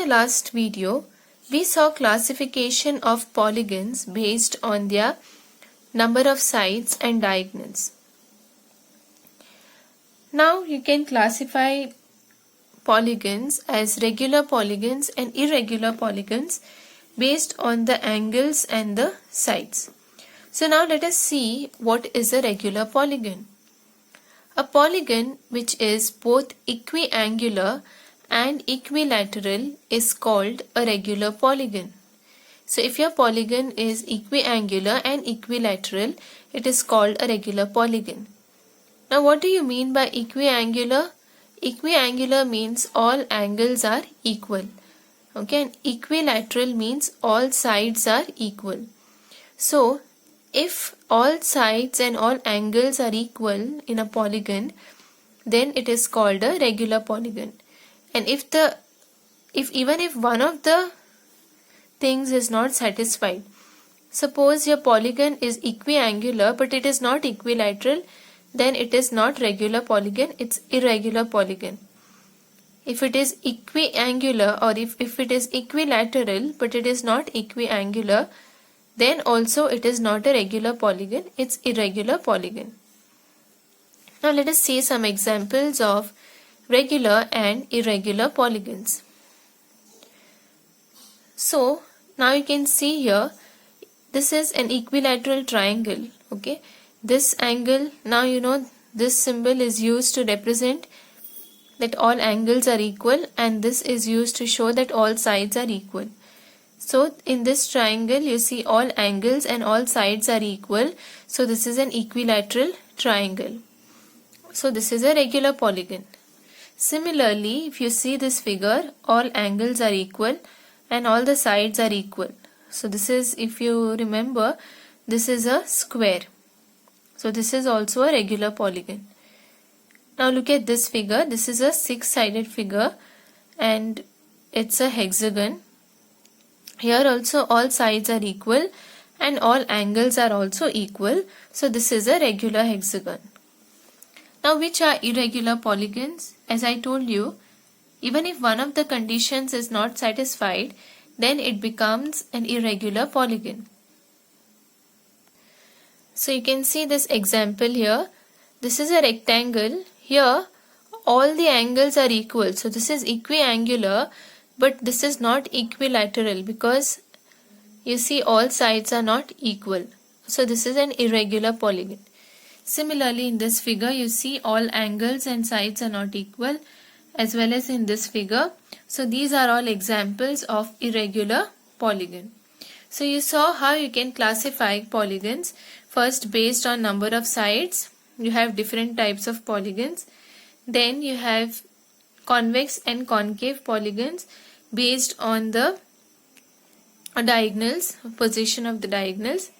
last video, we saw classification of polygons based on their number of sides and diagonals. Now you can classify polygons as regular polygons and irregular polygons based on the angles and the sides. So now let us see what is a regular polygon. A polygon which is both equiangular and equilateral is called a regular polygon. So if your polygon is equiangular and equilateral, it is called a regular polygon. Now what do you mean by equiangular? Equiangular means all angles are equal. Okay, and equilateral means all sides are equal. So if all sides and all angles are equal in a polygon, then it is called a regular polygon. And if even if one of the things is not satisfied, suppose your polygon is equiangular but it is not equilateral, then it is not regular polygon, it's irregular polygon. If it is equiangular or if it is equilateral but it is not equiangular, then also it is not a regular polygon, it's irregular polygon. Now let us see some examples of regular and irregular polygons. So now you can see here, this is an equilateral triangle. Okay, this angle, now you know this symbol is used to represent that all angles are equal, and this is used to show that all sides are equal. So in this triangle you see all angles and all sides are equal, so this is an equilateral triangle. So this is a regular polygon. Similarly, if you see this figure, all angles are equal and all the sides are equal. So this is, if you remember, this is a square. So this is also a regular polygon. Now look at this figure. This is a six-sided figure and it's a hexagon. Here also all sides are equal and all angles are also equal. So this is a regular hexagon. Now which are irregular polygons? As I told you, even if one of the conditions is not satisfied, then it becomes an irregular polygon. So you can see this example here. This is a rectangle. Here all the angles are equal. So this is equiangular, but this is not equilateral because you see all sides are not equal. So this is an irregular polygon. Similarly, in this figure you see all angles and sides are not equal, as well as in this figure. So these are all examples of irregular polygon. So you saw how you can classify polygons. First, based on number of sides, you have different types of polygons. Then you have convex and concave polygons based on the diagonals, position of the diagonals.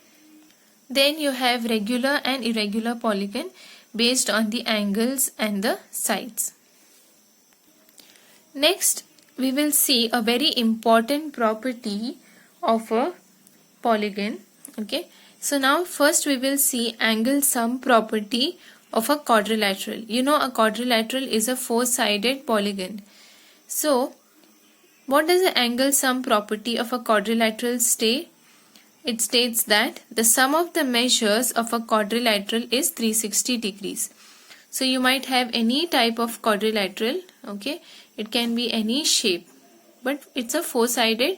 Then you have regular and irregular polygon based on the angles and the sides. Next, we will see a very important property of a polygon. Okay, so now first we will see angle sum property of a quadrilateral. You know, a quadrilateral is a four-sided polygon. So what does the angle sum property of a quadrilateral state? It states that the sum of the measures of a quadrilateral is 360 degrees. So you might have any type of quadrilateral, okay, it can be any shape, but it's a four-sided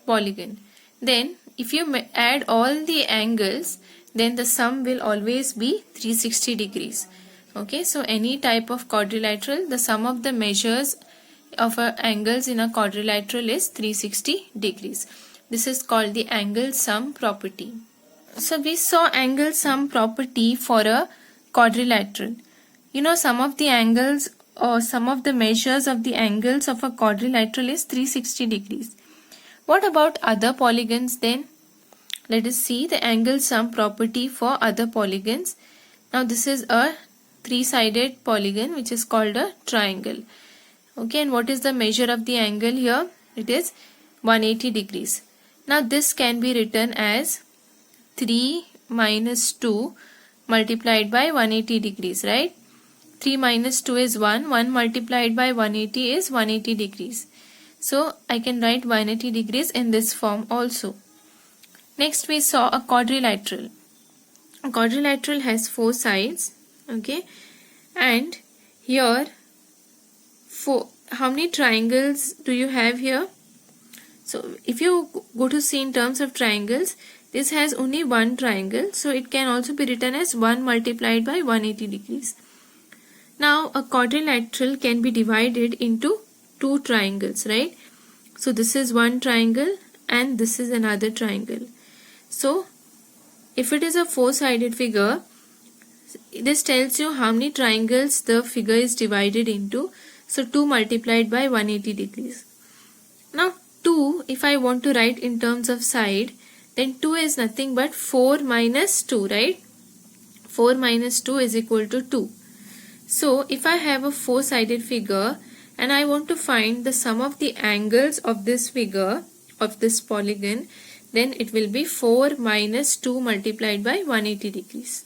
polygon. Then if you add all the angles, then the sum will always be 360 degrees. Okay, so any type of quadrilateral, the sum of the measures of angles in a quadrilateral is 360 degrees. This is called the angle sum property. So we saw angle sum property for a quadrilateral. You know, some of the angles or some of the measures of the angles of a quadrilateral is 360 degrees. What about other polygons then? Let us see the angle sum property for other polygons. Now this is a three-sided polygon which is called a triangle. Okay, and what is the measure of the angle here? It is 180 degrees. Now this can be written as 3 minus 2 multiplied by 180 degrees, right? 3 minus 2 is 1. 1 multiplied by 180 is 180 degrees. So I can write 180 degrees in this form also. Next we saw a quadrilateral. A quadrilateral has 4 sides, okay, and here how many triangles do you have here? So if you go to see in terms of triangles, this has only one triangle, so it can also be written as 1 multiplied by 180 degrees. Now a quadrilateral can be divided into 2 triangles, right? So this is one triangle and this is another triangle. So if it is a 4-sided figure, this tells you how many triangles the figure is divided into. So 2 multiplied by 180 degrees. Now 2, if I want to write in terms of side, then 2 is nothing but 4 minus 2, right? 4 minus 2 is equal to 2. So if I have a 4-sided figure and I want to find the sum of the angles of this figure, of this polygon, then it will be 4 minus 2 multiplied by 180 degrees.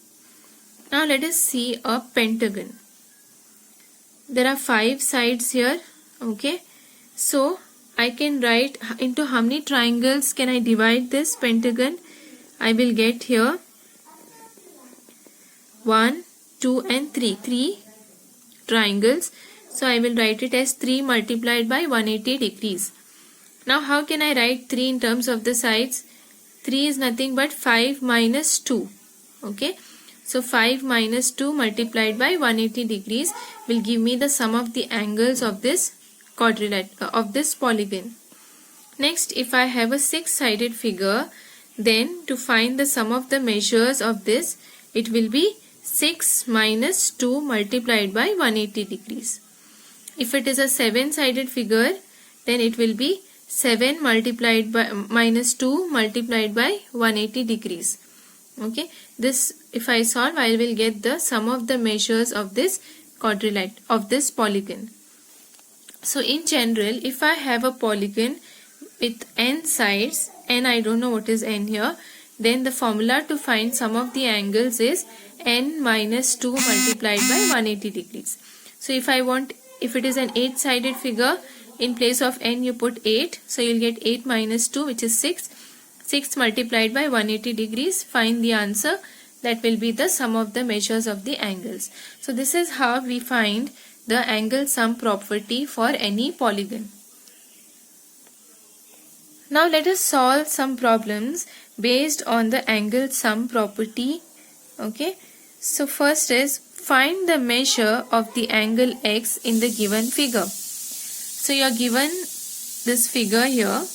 Now let us see a pentagon. There are 5 sides here, okay? So I can write into how many triangles can I divide this pentagon? I will get here 1, 2 and 3. 3 triangles. So I will write it as 3 multiplied by 180 degrees. Now how can I write 3 in terms of the sides? 3 is nothing but 5 minus 2. Okay. So 5 minus 2 multiplied by 180 degrees will give me the sum of the angles of this quadrilateral, of this polygon. Next, if I have a 6-sided figure, then to find the sum of the measures of this, it will be 6 minus 2 multiplied by 180 degrees. If it is a 7-sided figure, then it will be 7 multiplied by minus 2 multiplied by 180 degrees. Okay, this if I solve, I will get the sum of the measures of this quadrilateral, of this polygon. So in general, if I have a polygon with n sides, and I don't know what is n here, then the formula to find sum of the angles is n minus 2 multiplied by 180 degrees. So if it is an 8-sided figure, in place of n you put 8, so you'll get 8 minus 2, which is 6. 6 multiplied by 180 degrees, find the answer. That will be the sum of the measures of the angles. So this is how we find the angle sum property for any polygon. Now let us solve some problems based on the angle sum property. Okay. So first is find the measure of the angle x in the given figure. So you are given this figure here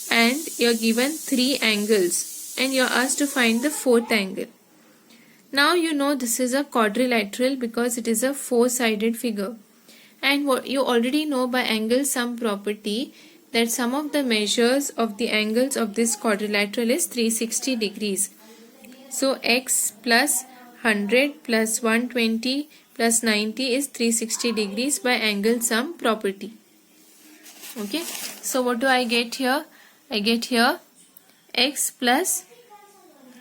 and you are given 3 angles and you are asked to find the 4th angle. Now you know this is a quadrilateral because it is a 4-sided figure. And what you already know by angle sum property, that sum of the measures of the angles of this quadrilateral is 360 degrees. So x plus 100 plus 120 plus 90 is 360 degrees by angle sum property. Okay, so what do I get here? I get here x plus,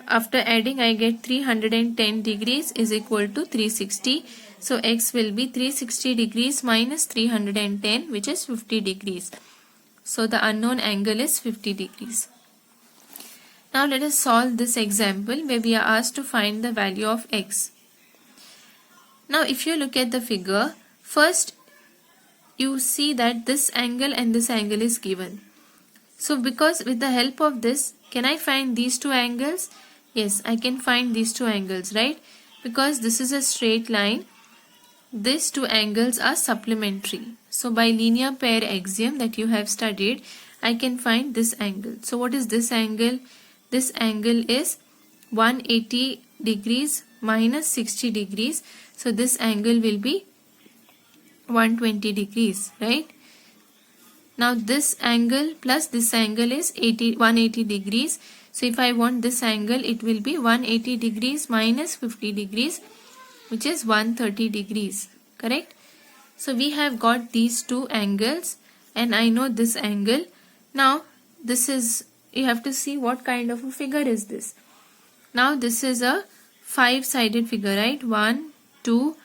after adding I get 310 degrees is equal to 360. So x will be 360 degrees minus 310, which is 50 degrees. So the unknown angle is 50 degrees. Now let us solve this example where we are asked to find the value of x. Now if you look at the figure, first you see that this angle and this angle is given. So because with the help of this, can I find these 2 angles? Yes, I can find these 2 angles, right? Because this is a straight line, these 2 angles are supplementary. So by linear pair axiom that you have studied, I can find this angle. So what is this angle? This angle is 180 degrees minus 60 degrees. So this angle will be 120 degrees, right? Now this angle plus this angle is 180 degrees. So if I want this angle, it will be 180 degrees minus 50 degrees, which is 130 degrees, correct? So we have got these 2 angles and I know this angle. Now this is, you have to see what kind of a figure is this. Now this is a 5-sided figure, right? 1, 2,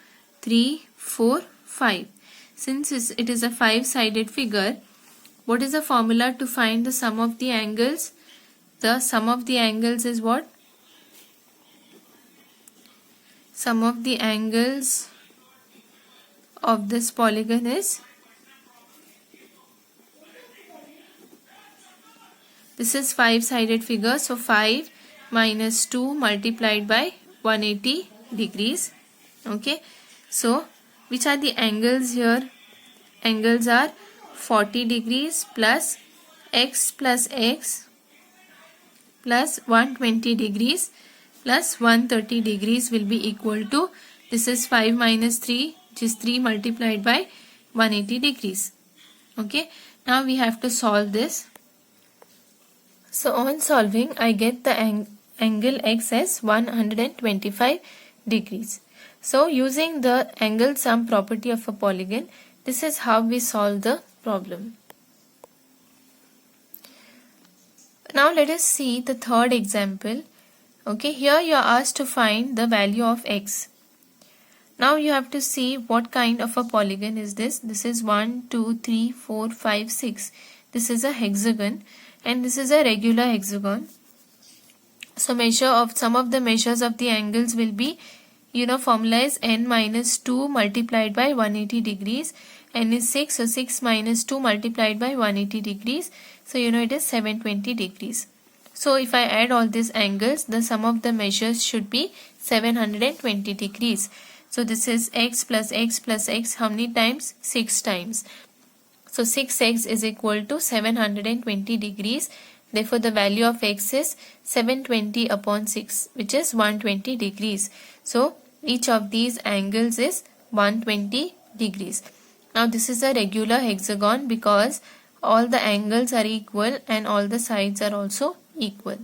3, 4, 5. Since it is a 5-sided figure, What is the formula to find the sum of the angles? The sum of the angles is what? Sum of the angles of this polygon is, this is 5-sided figure, so 5 minus 2 multiplied by 180 degrees. Okay, so which are the angles here? Angles are 40 degrees plus x plus 120 degrees plus 130 degrees will be equal to, this is 5 minus 3, which is 3 multiplied by 180 degrees. Okay, now we have to solve this. So on solving, I get the angle x as 125 degrees. So using the angle sum property of a polygon, this is how we solve the problem. Now let us see the third example. Okay, here you are asked to find the value of x. Now you have to see what kind of a polygon is this. This is 1, 2, 3, 4, 5, 6. This is a hexagon and this is a regular hexagon. So some of the measures of the angles will be, formula is n minus 2 multiplied by 180 degrees. N is 6, so 6 minus 2 multiplied by 180 degrees. So it is 720 degrees. So if I add all these angles, the sum of the measures should be 720 degrees. So this is x plus x plus x. How many times? 6 times. So 6x is equal to 720 degrees. Therefore the value of x is 720 upon 6, which is 120 degrees. So each of these angles is 120 degrees. Now this is a regular hexagon because all the angles are equal and all the sides are also equal.